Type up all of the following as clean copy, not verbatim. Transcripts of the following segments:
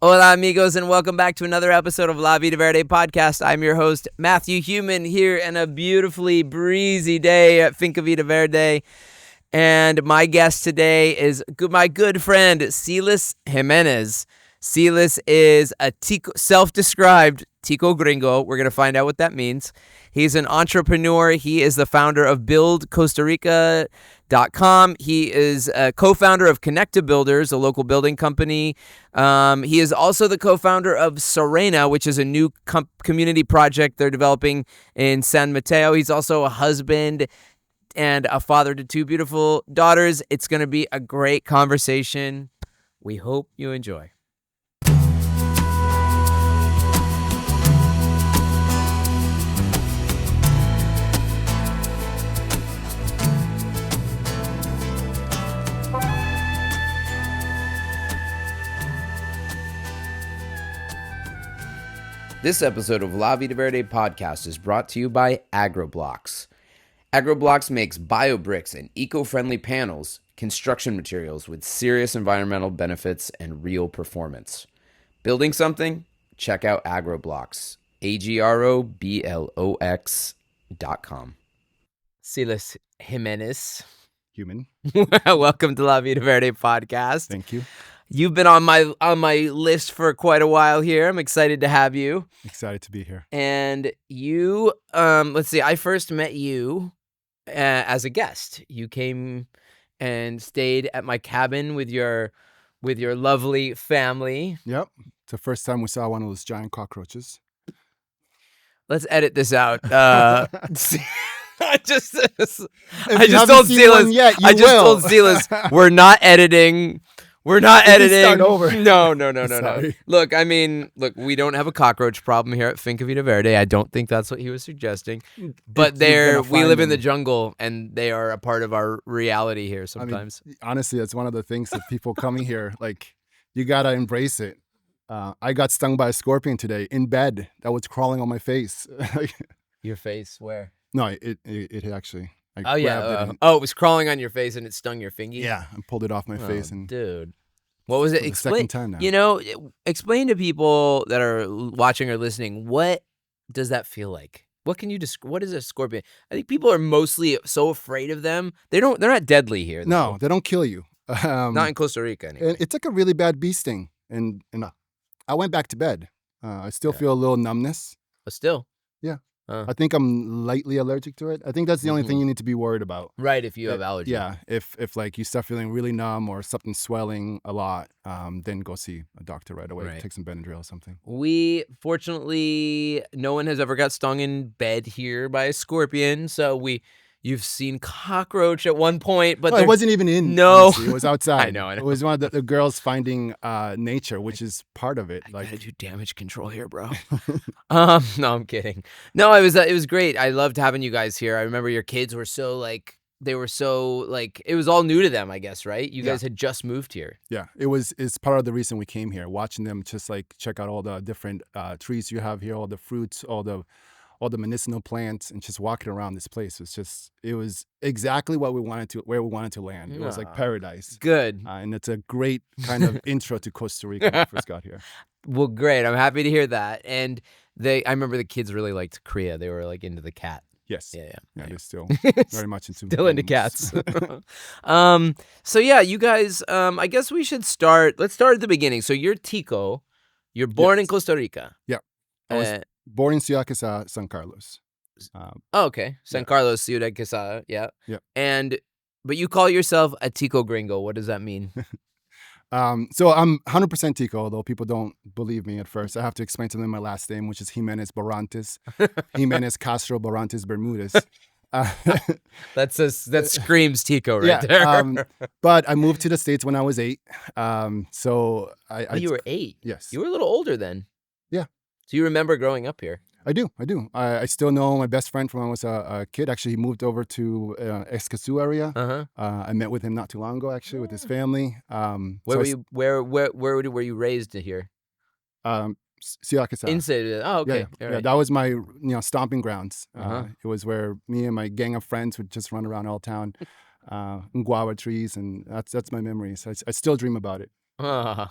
Hola, amigos, and welcome back to another episode of La Vida Verde podcast. I'm your host, Matthew Human, here in a beautifully breezy day at Finca Vida Verde. And my guest today is my good friend, Silas Jimenez. Silas is a self-described Tico Gringo. We're going to find out what that means. He's an entrepreneur. He is the founder of BuildCostaRica.com. He is a co-founder of Connecta Builders, a local building company. He is also the co-founder of Serena, which is a new community project they're developing in San Mateo. He's also a husband and a father to two beautiful daughters. It's going to be a great conversation. We hope you enjoy. This episode of La Vida Verde podcast is brought to you by AgroBlocks. AgroBlocks makes biobricks and eco-friendly panels, construction materials with serious environmental benefits and real performance. Building something? Check out AgroBlocks. AgroBlocks.com. Silas Jimenez. Human. Welcome to La Vida Verde podcast. Thank you. You've been on my list for quite a while here. I'm excited to have you. Excited to be here. And you, let's see, I first met you as a guest. You came and stayed at my cabin with your lovely family. Yep. It's the first time we saw one of those giant cockroaches. Let's edit this out. I just told Silas, we're not editing. We're not editing. Start over. No. Look, we don't have a cockroach problem here at Finca Vida Verde. I don't think that's what he was suggesting. But we live in the jungle, and they are a part of our reality here sometimes. I mean, honestly, that's one of the things that people coming here, like, you got to embrace it. I got stung by a scorpion today in bed that was crawling on my face. Your face? Where? No, it actually... it was crawling on your face and it stung your fingy? Yeah, I pulled it off my face. And dude. What was it? For the second time now. Explain to people that are watching or listening, what does that feel like? What is a scorpion? I think people are mostly so afraid of them. They're not deadly here. No, they don't kill you. Not in Costa Rica anyway. And it's like a really bad bee sting. And I went back to bed. I still feel a little numbness. But still? Yeah. I think I'm lightly allergic to it. I think that's the only thing you need to be worried about. Right, if you have allergies. Yeah, if like you start feeling really numb or something swelling a lot, then go see a doctor right away. Right. Take some Benadryl or something. Fortunately, no one has ever got stung in bed here by a scorpion, so you've seen cockroach at one point, but it wasn't even in. No, honestly. It was outside. I know. It was one of the girls finding nature, which is part of it. I gotta do damage control here, bro. No, I'm kidding. No, it was great. I loved having you guys here. I remember your kids were it was all new to them, I guess, right? You guys had just moved here. Yeah, it's part of the reason we came here. Watching them just like check out all the different trees you have here, all the fruits, all the medicinal plants, and just walking around this place it was exactly where we wanted to land. It was like paradise. Good. And it's a great kind of intro to Costa Rica when I first got here. Well, great. I'm happy to hear that. And I remember the kids really liked Korea. They were like into the cat. Yes. Yeah. They're still very much into into cats. So yeah, you guys, I guess we should start. Let's start at the beginning. So you're Tico. You're born in Costa Rica. Yeah. I was born in Ciudad Quesada, San Carlos. Okay. San Carlos, Ciudad Quesada. Yeah. Yeah. But you call yourself a Tico Gringo. What does that mean? So I'm 100% Tico, although people don't believe me at first. I have to explain to them my last name, which is Jimenez Barrantes. Jimenez Castro Barrantes Bermudez. That screams Tico there. But I moved to the States when I was 8. You were 8? Yes. You were a little older then. Yeah. So you remember growing up here? I do. I still know my best friend from when I was a kid. Actually, he moved over to Escazú area. I met with him not too long ago, actually, with his family. Where were you raised here? Ciudad Quesada. Oh, okay. Yeah, that was my stomping grounds. It was where me and my gang of friends would just run around all town, in guava trees, and that's my memories. I still dream about it. Yeah.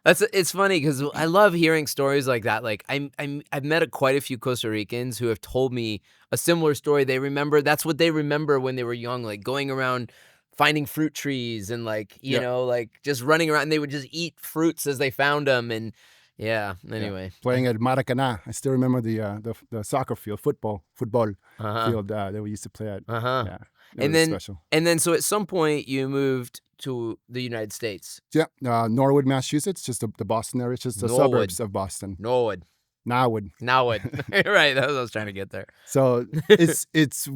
It's funny because I love hearing stories like that. Like I've met quite a few Costa Ricans who have told me a similar story. They remember that's what they remember when they were young, like going around finding fruit trees and like Yeah. like just running around. And they would just eat fruits as they found them, and yeah. Anyway, Playing at Maracana. I still remember the soccer field, football uh-huh, field that we used to play at. uh-huh. Yeah, it And was then special. so at some point you moved to the United States. Yeah, Norwood, Massachusetts, just the Boston area, just the Norwood. suburbs of Boston. Norwood. Norwood. Norwood. Right. That's what I was trying to get there. So it's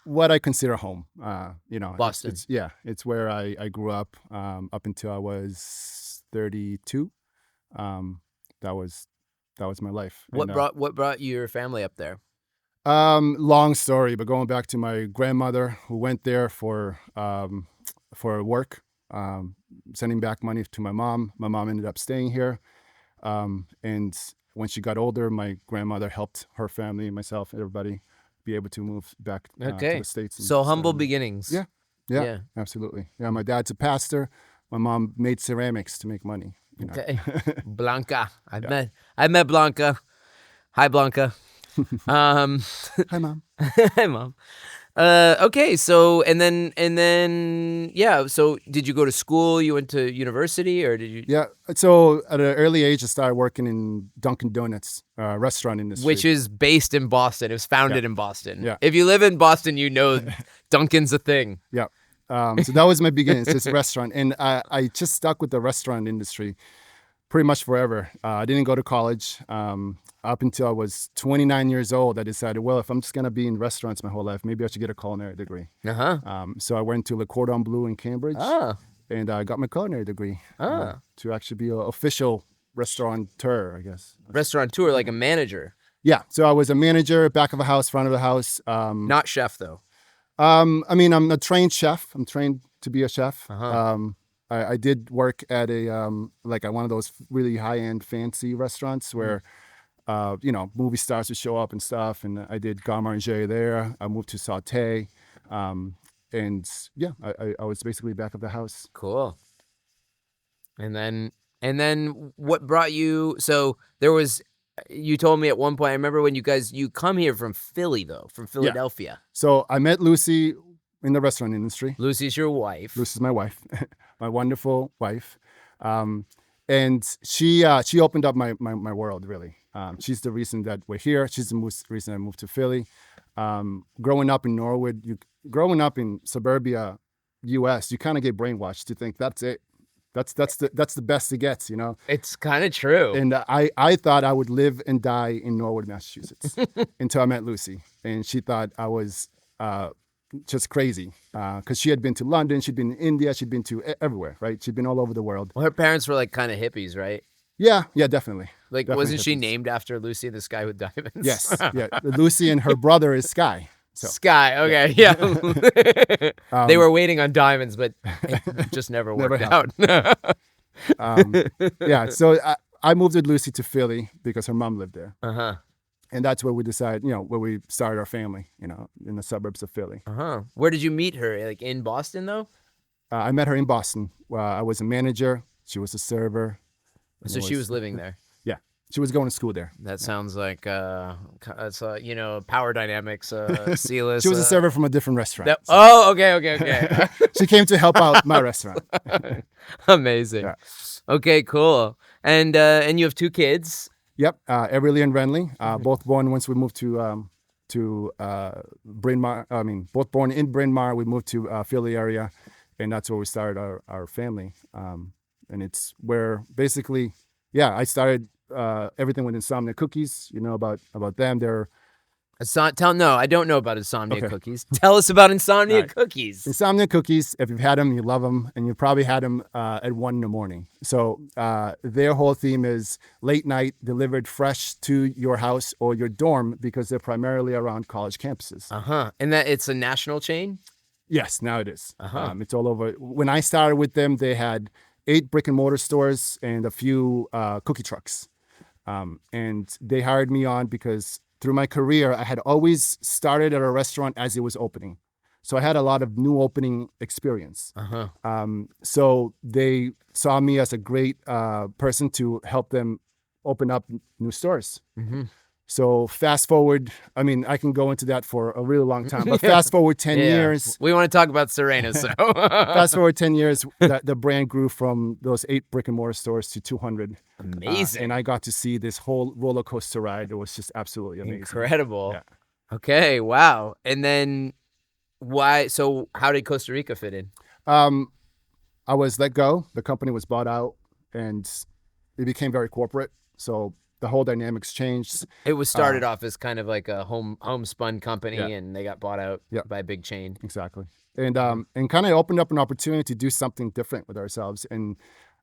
what I consider home. Boston. It's where I grew up until I was 32. That was my life. What And, brought your family up there? long story, but going back to my grandmother who went there for work, sending back money to my mom. My mom ended up staying here. And when she got older, my grandmother helped her family, myself, everybody be able to move back to the States. And So humble beginnings. Yeah, absolutely. Yeah, my dad's a pastor. My mom made ceramics to make money. Okay. Blanca. I've met Blanca. Hi, Blanca. Hi, Mom. Hi, Mom. Okay, so and then yeah, so did you go to school? You went to university or did you Yeah, so at an early age, I started working in Dunkin' Donuts restaurant industry. Which is based in Boston. It was founded in Boston. Yeah. If you live in Boston, you know Dunkin's a thing. Yeah. So that was my beginnings, this restaurant. And I just stuck with the restaurant industry pretty much forever. I didn't go to college. Up until I was 29 years old, I decided, well, if I'm just going to be in restaurants my whole life, maybe I should get a culinary degree. So I went to Le Cordon Bleu in Cambridge and I got my culinary degree to actually be an official restaurateur, I guess. Restaurateur, like a manager. Yeah. So I was a manager, back of the house, front of the house. Not chef, though. I mean, I'm a trained chef. I'm trained to be a chef. I did work at at one of those really high-end fancy restaurants where, movie stars would show up and stuff. And I did garde manger there. I moved to Sauté. I was basically back of the house. Cool. And then what brought you? So there was. You told me at one point. I remember when you come here from Philly, though, from Philadelphia. Yeah. So I met Lucy in the restaurant industry. Lucy's your wife. Lucy's my wife, my wonderful wife, and she opened up my world really. She's the reason that we're here. She's the reason I moved to Philly. Growing up in Norwood, growing up in suburbia, U.S., you kind of get brainwashed to think that's it. That's the best it gets, It's kind of true. And I thought I would live and die in Norwood, Massachusetts, until I met Lucy, and she thought I was just crazy because she had been to London, she'd been in India, she'd been to everywhere, right? She'd been all over the world. Well, her parents were like kind of hippies, right? Yeah, definitely. Like, definitely wasn't she hippies. named after Lucy, the Sky with Diamonds? Yes, yeah. Lucy and her brother is Sky. So. Sky, okay, yeah. They were waiting on diamonds, but it just never worked out. So I moved with Lucy to Philly because her mom lived there. And that's where we decided, where we started our family, in the suburbs of Philly. Where did you meet her? Like in Boston, though? I met her in Boston. I was a manager. She was a server. So she was living there. Yeah, she was going to school there. That sounds like it's power dynamics. Silas. She was a server from a different restaurant. Okay. She came to help out my restaurant. Amazing. Yeah. Okay, cool. And you have 2 kids. Yep, Everly and Renly, both born once we moved to Bryn Mawr. I mean, both born in Bryn Mawr. We moved to Philly area, and that's where we started our family. And it's where basically, I started everything with Insomnia cookies. You know about them. They're No, I don't know about Insomnia cookies. Tell us about Insomnia cookies. Insomnia cookies, if you've had them, you love them, and you probably had them at 1 a.m. So their whole theme is late night, delivered fresh to your house or your dorm because they're primarily around college campuses. And that it's a national chain? Yes, now it is. It's all over. When I started with them, they had 8 brick and mortar stores and a few cookie trucks. And they hired me on because through my career, I had always started at a restaurant as it was opening. So I had a lot of new opening experience. Uh-huh. So they saw me as a great person to help them open up new stores. Mm-hmm. So fast forward, I mean, I can go into that for a really long time, but Yeah. fast forward 10 Yeah. years. We want to talk about Serena, so. Fast forward 10 years, the brand grew from those 8 brick and mortar stores to 200. Amazing. And I got to see this whole roller coaster ride. It was just absolutely amazing. Incredible. Yeah. Okay, wow. And then so how did Costa Rica fit in? I was let go. The company was bought out and it became very corporate. So the whole dynamics changed. It was started off as kind of like a homespun company, Yeah. and they got bought out Yeah. by a big chain. Exactly. And kind of opened up an opportunity to do something different with ourselves. And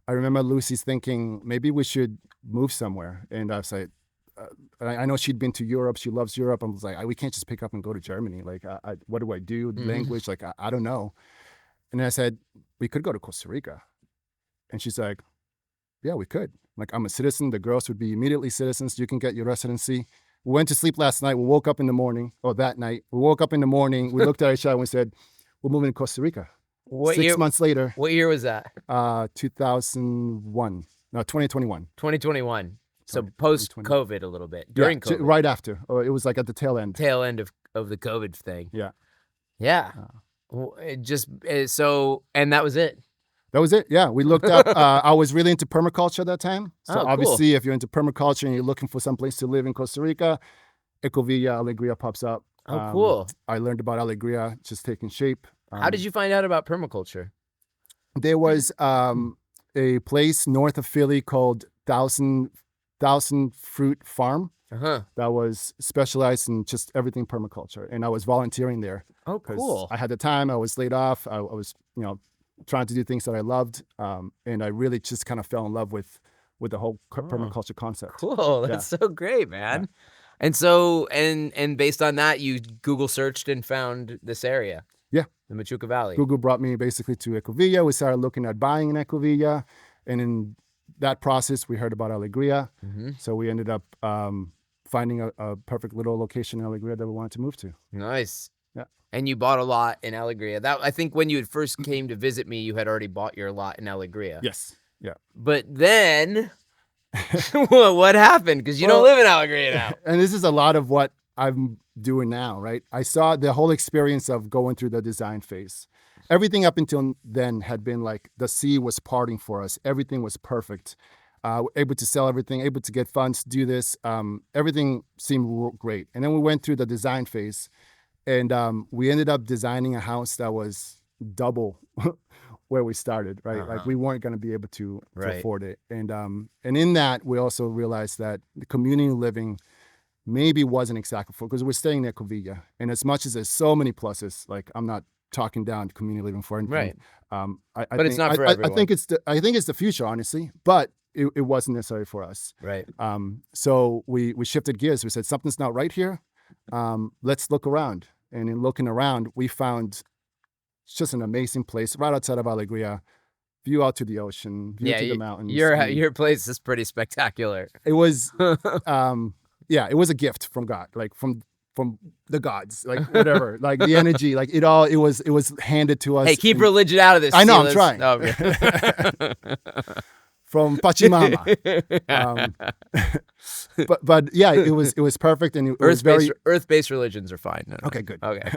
I remember Lucy's thinking, maybe we should move somewhere. And I was like, I know she'd been to Europe. She loves Europe. I was like, we can't just pick up and go to Germany. Like, what do I do? Language? Like, I don't know. And I said, we could go to Costa Rica. And she's like, yeah, we could. Like, I'm a citizen. The girls would be immediately citizens. You can get your residency. We went to sleep last night. We woke up in the morning, or that night. We woke up in the morning. We looked at each other and we said, we're moving to Costa Rica. What 6 year? months later. What year was that? 2001. No, 2021. 2021. So 2021. post-COVID a little bit. During COVID. Right after. Or it was like at the tail end. Tail end of the COVID thing. Yeah. Yeah. And that was it. That was it. Yeah, we looked up. I was really into permaculture at that time. So Oh, cool. obviously, if you're into permaculture and you're looking for some place to live in Costa Rica, Ecovilla Alegria pops up. Oh, cool. I learned about Alegria just taking shape. How did you find out about permaculture? There was a place north of Philly called Thousand Fruit Farm Uh-huh. that was specialized in just everything permaculture, and I was volunteering there. Oh, 'Cause cool. I had the time. I was laid off. I was, trying to do things that I loved, and I really just kind of fell in love with the whole permaculture concept. Cool. That's so great, man. Yeah. And so, and based on that, you Google searched and found this area. Yeah. The Machuca Valley. Google brought me basically to Ecovilla. We started looking at buying in Ecovilla, and in that process, we heard about Alegria. Mm-hmm. So we ended up finding a perfect little location in Alegria that we wanted to move to. Nice. Yeah. And you bought a lot in Alegria. I think when you had first came to visit me, you had already bought your lot in Alegria. Yes. Yeah. But then, what happened? Because you don't live in Alegria now. And this is a lot of what I'm doing now, right? I saw the whole experience of going through the design phase. Everything up until then had been like the sea was parting for us. Everything was perfect. Able to sell everything, able to get funds to do this. Everything seemed great. And then we went through the design phase, and we ended up designing a house that was double where we started, right? Like we weren't going to be able to afford it. And in that, we also realized that the community living maybe wasn't exactly for, because we're staying near Ecovilla. And as much as there's so many pluses, like I'm not talking down community living for anything. Right. But But it's not for everyone. I think it's the future, honestly, but it wasn't necessary for us. Right. So we shifted gears. We said, something's not right here. Let's look around. And in looking around, we found it's just an amazing place right outside of Alegria, view out to the ocean, view to the mountains. Your place is pretty spectacular. It was, it was a gift from God, like from the gods, like whatever, like the energy, like it was handed to us. Hey, keep religion out of this. I know, Silas. I'm trying. Oh, okay. From Pachamama. But yeah, it was perfect, and it was very earth-based religions are fine. No. Okay, good. Okay.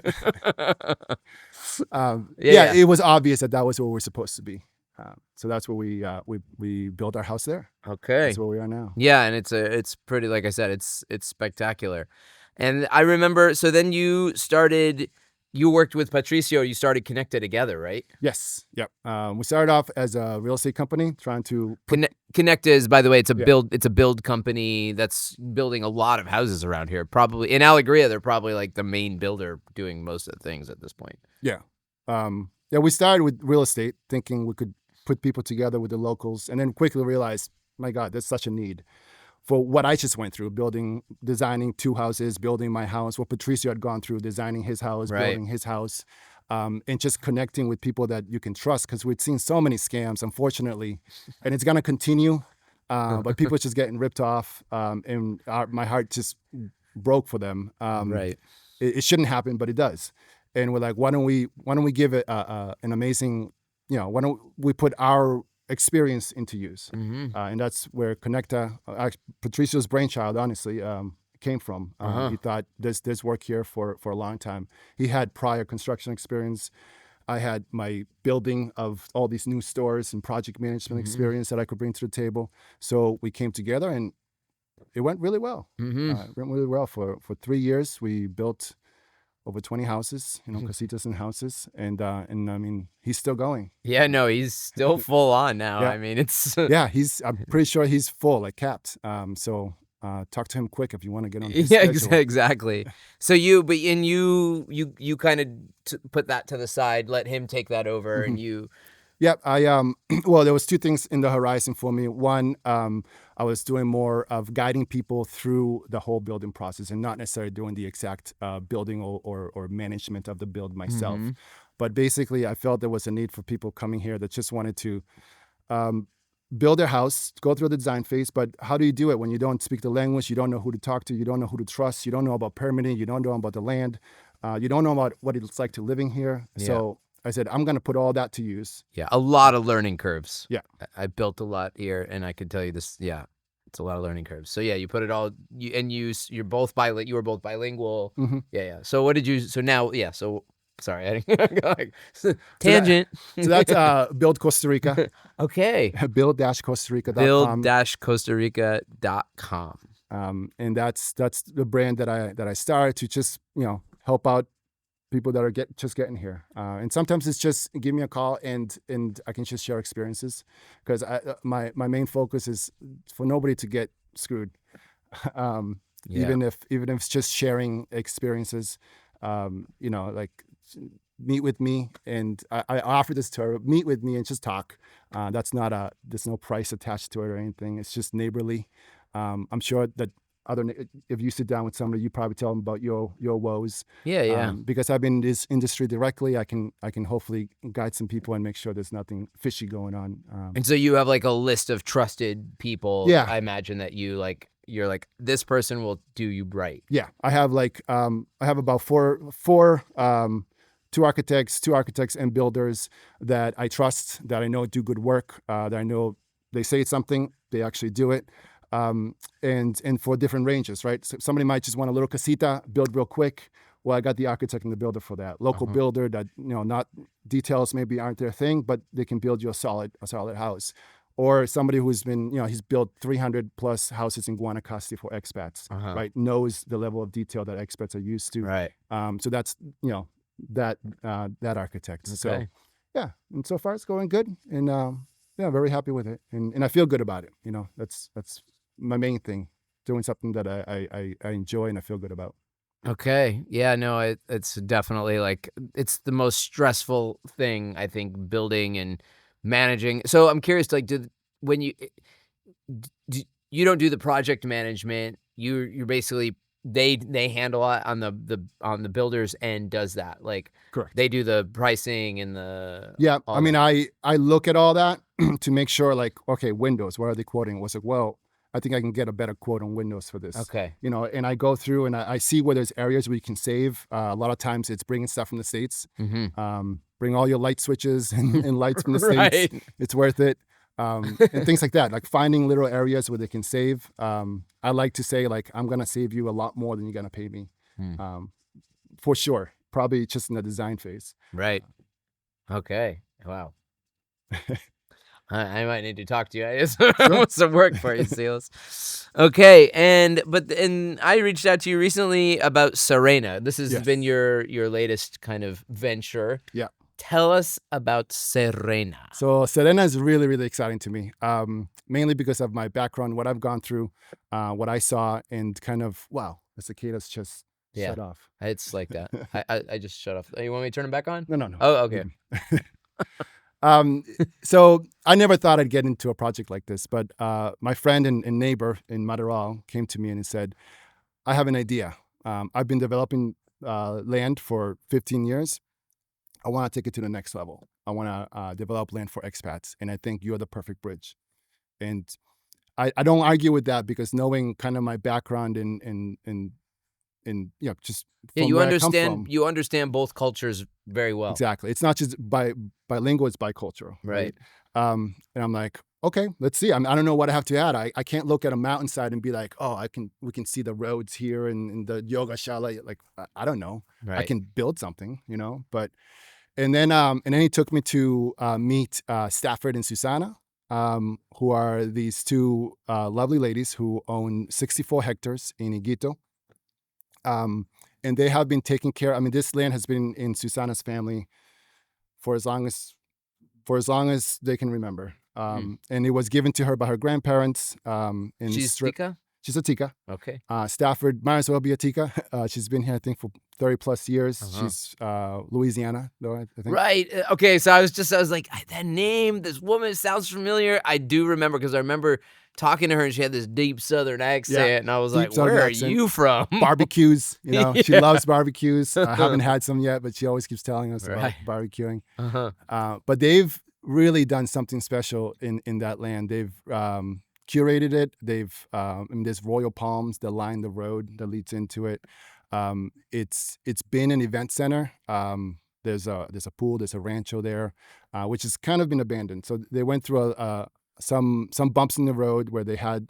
It was obvious that was where we're supposed to be. So that's where we built our house there. Okay. That's where we are now. Yeah, and it's pretty, like I said, it's spectacular. And I remember, so then you worked with Patricio, you started Connected together, right? Yes. Yep. We started off as a real estate company trying to Connect is, by the way, it's a build company that's building a lot of houses around here. Probably in Alegria, they're probably like the main builder doing most of the things at this point. Yeah. We started with real estate thinking we could put people together with the locals, and then quickly realized, my God, there's such a need for what I just went through, designing 2 houses, building my house, what Patricio had gone through, designing his house, building his house, and just connecting with people that you can trust, because we'd seen so many scams, unfortunately, and it's going to continue, but people are just getting ripped off, and my heart just broke for them. It shouldn't happen, but it does. and we're like, why don't we give it an amazing, why don't we put our experience into use? And that's where Connecta, Patricio's brainchild, honestly, came from. He thought there's work here for a long time. He had prior construction experience. I had my building of all these new stores and project management experience that I could bring to the table. So we came together, and it went really well. It went really well. For 3 years, we built over 20 houses, casitas and houses, and I mean, he's still going. Yeah, no, he's still full on now. Yeah. I mean, it's Yeah, I'm pretty sure he's full, like capped. So talk to him quick if you want to get on his yeah, schedule. exactly. So you kind of put that to the side, let him take that over, and you. Yeah, well, there was two things in the horizon for me. One, I was doing more of guiding people through the whole building process, and not necessarily doing the exact building or management of the build myself. But basically, I felt there was a need for people coming here that just wanted to build their house, go through the design phase. But how do you do it when you don't speak the language? You don't know who to talk to. You don't know who to trust. You don't know about permitting. You don't know about the land. You don't know about what it's like to living here. Yeah. So I said, I'm going to put all that to use. Yeah, a lot of learning curves. Yeah. I built a lot here, and I could tell you this. Yeah, it's a lot of learning curves. So yeah, you put it all. You were both bilingual. Yeah. So what did you? So now, yeah. So sorry, I didn't tangent. So that's Build Costa Rica. Okay. Build-Costa Rica.com. Build-Costa Rica.com. And that's the brand that I started to just help out people that are just getting here. And sometimes it's just give me a call and I can just share experiences, because my main focus is for nobody to get screwed. Even if it's just sharing experiences, like meet with me, and I offer this to her, meet with me and just talk. There's no price attached to it or anything. It's just neighborly. I'm sure that if you sit down with somebody, you probably tell them about your woes. Yeah. Because I've been in this industry directly, I can hopefully guide some people and make sure there's nothing fishy going on. And so you have like a list of trusted people. Yeah. I imagine that you're like, this person will do you right. Yeah, I have about four two architects and builders that I trust, that I know do good work, that I know they say something, they actually do it. And for different ranges, right? So somebody might just want a little casita, build real quick. Well, I got the architect and the builder for that. Local builder that, not details maybe aren't their thing, but they can build you a solid house. Or somebody who's been, he's built 300 plus houses in Guanacaste for expats, right? Knows the level of detail that expats are used to. Right. So that's, that architect. Okay. So yeah, and so far it's going good, and yeah, very happy with it, and I feel good about it. That's my main thing, doing something that I enjoy and I feel good about. Okay. Yeah, no, it's definitely like, it's the most stressful thing, I think, building and managing. So I'm curious, like, when you don't do the project management, you're basically, they handle it on the builder's end, does that, like, Correct. They do the pricing and the I mean, I look at all that to make sure, like, okay, windows, what are they quoting? It was like, well, I think I can get a better quote on windows for this. Okay. And I go through and I see where there's areas where you can save. A lot of times it's bringing stuff from the States. Bring all your light switches and lights from the Right. States. It's worth it. And things like that, like finding little areas where they can save. I like to say, like, I'm going to save you a lot more than you're going to pay me. For sure. Probably just in the design phase. Right. Okay. Wow. I might need to talk to you. I just want some work for you, Silas. Okay, and I reached out to you recently about Serena. This has been your latest kind of venture. Yeah. Tell us about Serena. So Serena is really, really exciting to me, mainly because of my background, what I've gone through, what I saw, and kind of, wow, the cicadas just shut off. It's like that. I just shut off. You want me to turn them back on? No. Oh, okay. So I never thought I'd get into a project like this, but my friend and neighbor in Maderal came to me and he said, I have an idea. I've been developing land for 15 years. I want to take it to the next level. I want to develop land for expats, and I think you're the perfect bridge. And I don't argue with that, because knowing kind of my background in just Yeah, from where I come from. you understand both cultures very well. Exactly. It's not just bilingual, it's bicultural, right? Right. And I'm like, okay, let's see. I don't know what I have to add. I can't look at a mountainside and be like, oh, we can see the roads here and the yoga shala. Like, I don't know. I Right. can build something, but, and then he took me to meet Stafford and Susanna, who are these two lovely ladies who own 64 hectares in Iguito. And they have been taking care. I mean, this land has been in Susanna's family for as long as they can remember. And it was given to her by her grandparents. She's Tika? She's a Tika. Okay. Stafford might as well be a Tika. She's been here, I think, for 30 plus years. Uh-huh. She's Louisiana, though, I think. Right. Okay. So I was like, that name, this woman sounds familiar. I do remember because I remember talking to her and she had this deep Southern accent, and I was like, where are you from? Barbecues, she Yeah. loves barbecues. I haven't had some yet, but she always keeps telling us about barbecuing. Uh-huh. But they've really done something special in that land. They've curated it. They've there's royal palms that line the road that leads into it. It's been an event center. There's a pool. There's a rancho there, which has kind of been abandoned. So they went through some bumps in the road where they had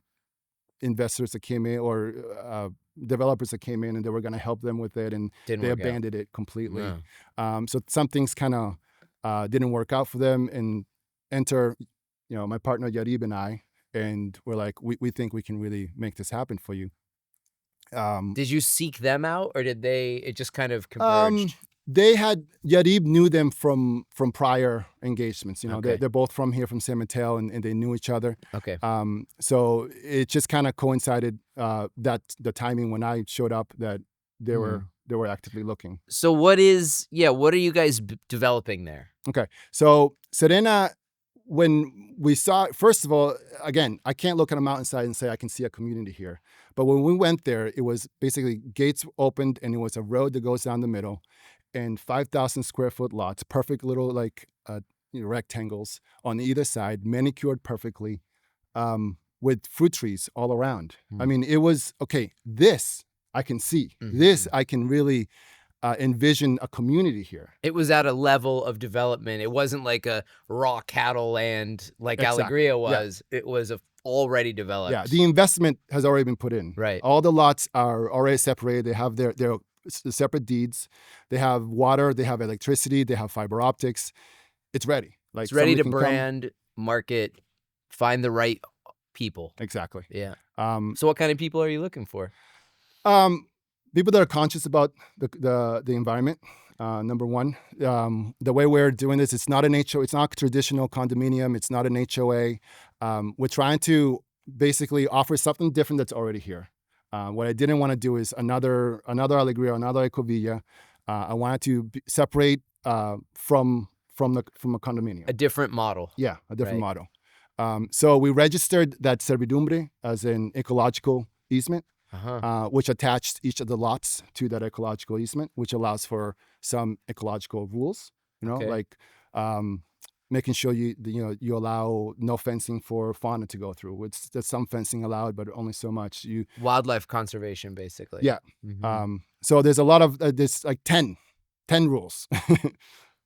investors that came in or developers that came in and they were going to help them with it, and they abandoned it completely. No. So some things kind of didn't work out for them, and enter my partner Yarib and I, and we're like, we think we can really make this happen for you. Did you seek them out, or it just kind of converged? Yarib knew them from prior engagements. Okay. They're both from here, from San Mateo, and they knew each other. Okay. So it just kind of coincided that the timing when I showed up that they were actively looking. So what are you guys developing there? Okay. So Serena, when we saw, first of all, again, I can't look at a mountainside and say I can see a community here. But when we went there, it was basically gates opened and it was a road that goes down the middle, and 5,000 square foot lots, perfect little rectangles on either side, manicured perfectly, with fruit trees all around. I mean, it was, okay, this I can see. This I can really envision a community here. It was at a level of development. It wasn't like a raw cattle land like Alegria was. Yeah. It was already developed. Yeah, the investment has already been put in. Right. All the lots are already separated. They have their separate deeds. They have water. They have electricity. They have fiber optics. It's ready. Like, it's ready to brand, market, find the right people. Exactly. Yeah. So what kind of people are you looking for? People that are conscious about the environment. Number one, the way we're doing this, it's not it's not a traditional condominium. It's not an HOA. We're trying to basically offer something different that's already here. What I didn't want to do is another Alegria, another Ecovilla. I wanted to separate from a condominium. A different model. Yeah, a different model. So we registered that servidumbre as an ecological easement. Which attached each of the lots to that ecological easement, which allows for some ecological rules, like making sure you allow no fencing for fauna to go through. There's some fencing allowed, but only so much. Wildlife conservation, basically. Yeah. So there's a lot of there's like 10 rules.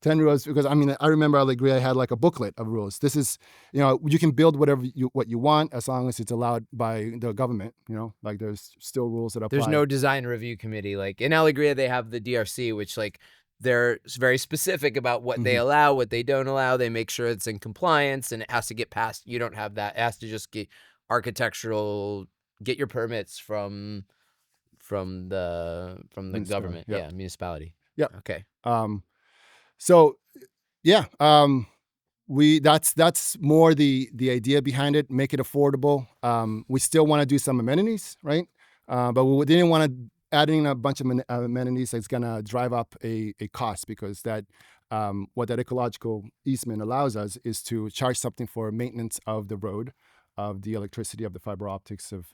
10 rules, because I remember Alegria had like a booklet of rules. This is, you can build what you want as long as it's allowed by the government, like there's still rules that apply. There's no design review committee. Like in Alegria, they have the DRC, which like they're very specific about what they allow, what they don't allow. They make sure it's in compliance and it has to get passed. You don't have that. It has to just get get your permits from the government. Yeah. Municipality. Yeah. Okay. So, yeah, that's more the idea behind it. Make it affordable. We still want to do some amenities, right? But we didn't want to add in a bunch of amenities that's gonna drive up a cost, because what that ecological easement allows us is to charge something for maintenance of the road, of the electricity, of the fiber optics, of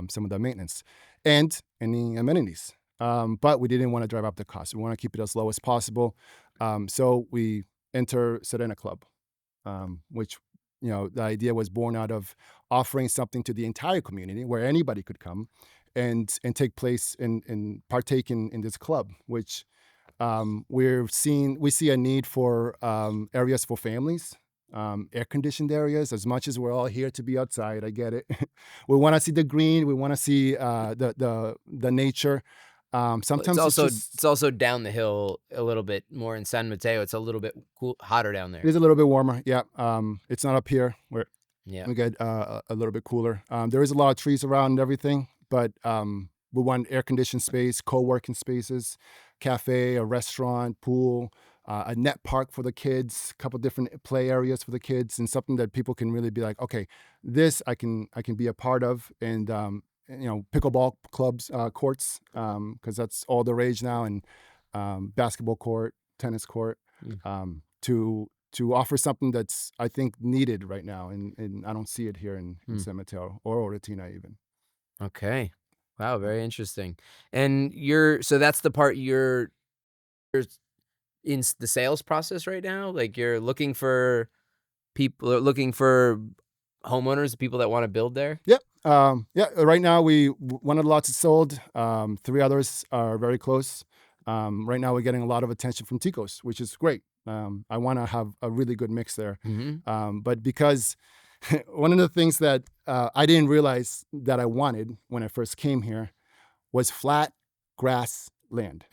some of the maintenance, and any amenities. But we didn't want to drive up the cost. We want to keep it as low as possible. So we enter Serena Club, which the idea was born out of offering something to the entire community where anybody could come and take place and partake in this club, which we see a need for areas for families, air-conditioned areas. As much as we're all here to be outside, I get it. We want to see the green. We want to see the nature. Sometimes it's also down the hill a little bit more in San Mateo. It's a little bit hotter down there. It is a little bit warmer. Yeah. It's not up here where Yeah. we get a little bit cooler. There is a lot of trees around and everything, but we want air-conditioned space, co-working spaces, cafe, a restaurant, pool, a net park for the kids, a couple different play areas for the kids, and something that people can really be like, okay, this I can be a part of, and pickleball clubs, courts, because that's all the rage now, and basketball court, tennis court, to offer something that's, I think, needed right now, and I don't see it here in San Mateo or Oratina even. Okay. Wow, very interesting. And so that's the part you're in the sales process right now? Like you're looking for homeowners, people that want to build there? Yep. Right now, one of the lots is sold. 3 others are very close. Right now, we're getting a lot of attention from Ticos, which is great. I want to have a really good mix there. But because one of the things that I didn't realize that I wanted when I first came here was flat grass land.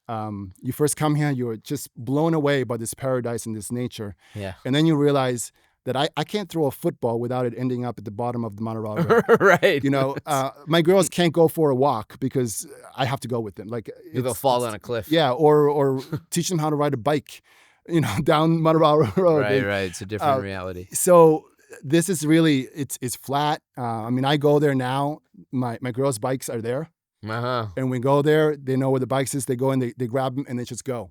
You first come here, you're just blown away by this paradise and this nature. Yeah. And then you realize that I can't throw a football without it ending up at the bottom of the Machuca Valley. Right. My girls can't go for a walk because I have to go with them. Like they'll fall on a cliff. Yeah, or teach them how to ride a bike, down Machuca Valley Road. Right. It's a different reality. So this is really, it's flat. I go there now. My girls' bikes are there. And we go there, they know where the bikes is. They go and they grab them and they just go.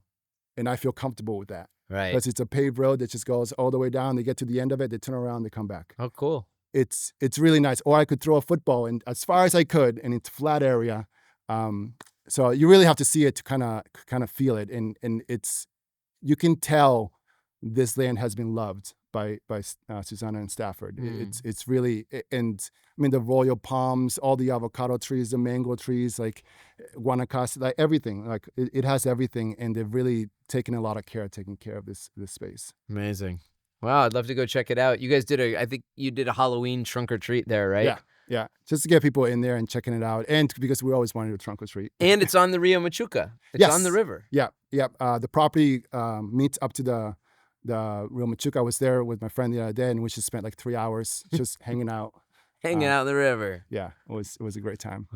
And I feel comfortable with that. Right. Because it's a paved road that just goes all the way down. They get to the end of it, they turn around, they come back. Oh, cool. It's really nice. Or I could throw a football and as far as I could, and it's a flat area. So you really have to see it to kind of feel it. And you can tell this land has been loved by Susanna and Stafford. It's really, and the royal palms, all the avocado trees, the mango trees, like Guanacaste, like everything, like it has everything, and they've really taken a lot of care taking care of this space. Amazing. Wow, I'd love to go check it out. You guys I think you did a Halloween trunk or treat there, right? Yeah, just to get people in there and checking it out, and because we always wanted a trunk or treat. And it's on the Rio Machuca. It's on the river. Yeah. The property meets up to the Rio Machuca. I was there with my friend the other day, and we just spent like 3 hours just hanging out. Hanging out in the river. Yeah, it was a great time.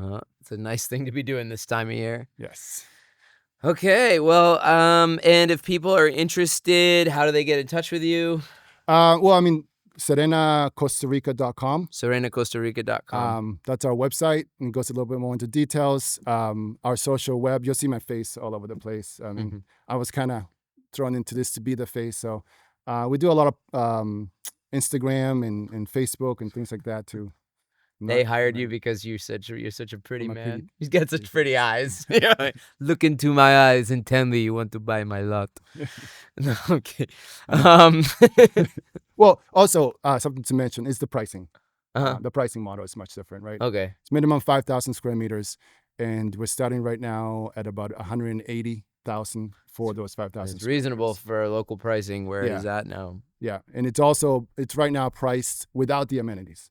It's a nice thing to be doing this time of year. Yes. Okay, well, and if people are interested, how do they get in touch with you? SerenaCostaRica.com. SerenaCostaRica.com. That's our website, and it goes a little bit more into details. Our social web, you'll see my face all over the place. I was kind of thrown into this to be the face, so we do a lot of Instagram and Facebook and things like that too. They hired you because you're such a pretty man. He's got such pretty eyes. Look into my eyes and tell me you want to buy my lot. No, okay. Well, also something to mention is the pricing. The pricing model is much different, right? Okay. It's minimum 5,000 square meters, and we're starting right now at about 180,000 for those 5,000. It's reasonable for local pricing where it is at now. Yeah, and it's right now priced without the amenities.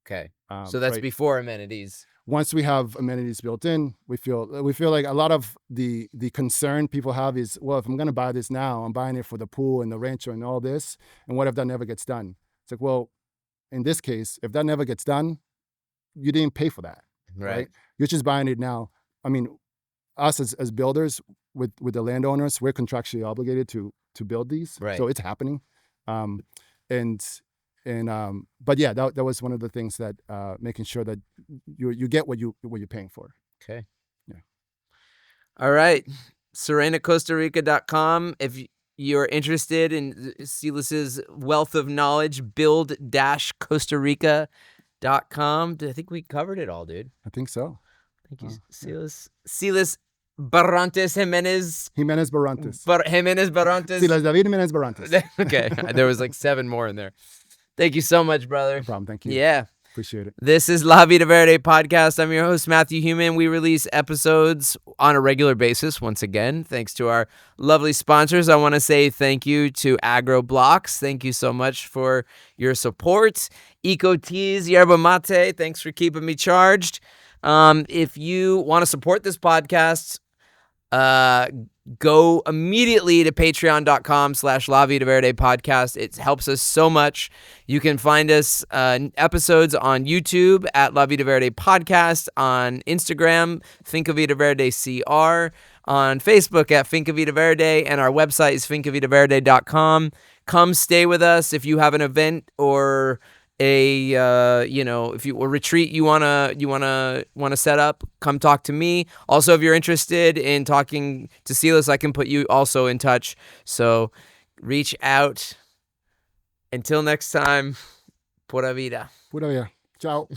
Okay. So that's before amenities. Once we have amenities built in, we feel like a lot of the concern people have is, well, if I'm going to buy this now, I'm buying it for the pool and the rancho and all this, and what if that never gets done? It's like, well, in this case, if that never gets done, you didn't pay for that, right? You're just buying it now. Us as builders with the landowners, we're contractually obligated to build these, right? So it's happening, but yeah, that was one of the things that making sure that you get what you're paying for. Okay. Yeah. All right. SerenaCostaRica.com. If you're interested in Silas's wealth of knowledge, build-CostaRica.com. I think we covered it all, dude. I think so. Thank you, Silas. Silas Barrantes Jimenez. Jimenez Barrantes. Jimenez Barrantes. Silas David Jimenez Barrantes. Okay. There was like 7 more in there. Thank you so much, brother. No problem. Thank you. Yeah. Appreciate it. This is La Vida Verde podcast. I'm your host, Matthew Human. We release episodes on a regular basis. Once again, thanks to our lovely sponsors. I want to say thank you to AgroBlocks. Thank you so much for your support. Eco Teas, Yerba Mate. Thanks for keeping me charged. If you want to support this podcast, go immediately to patreon.com/La Vida Verde podcast. It helps us so much. You can find us episodes on YouTube at La Vida Verde podcast, on Instagram, Finca Vida Verde CR, on Facebook at Finca Vida Verde, and our website is fincavitaverde.com. Come stay with us if you have an event or if you a retreat you wanna set up. Come talk to me. Also, if you're interested in talking to Silas, I can put you also in touch. So reach out. Until next time, pura vida. Pura vida. Ciao.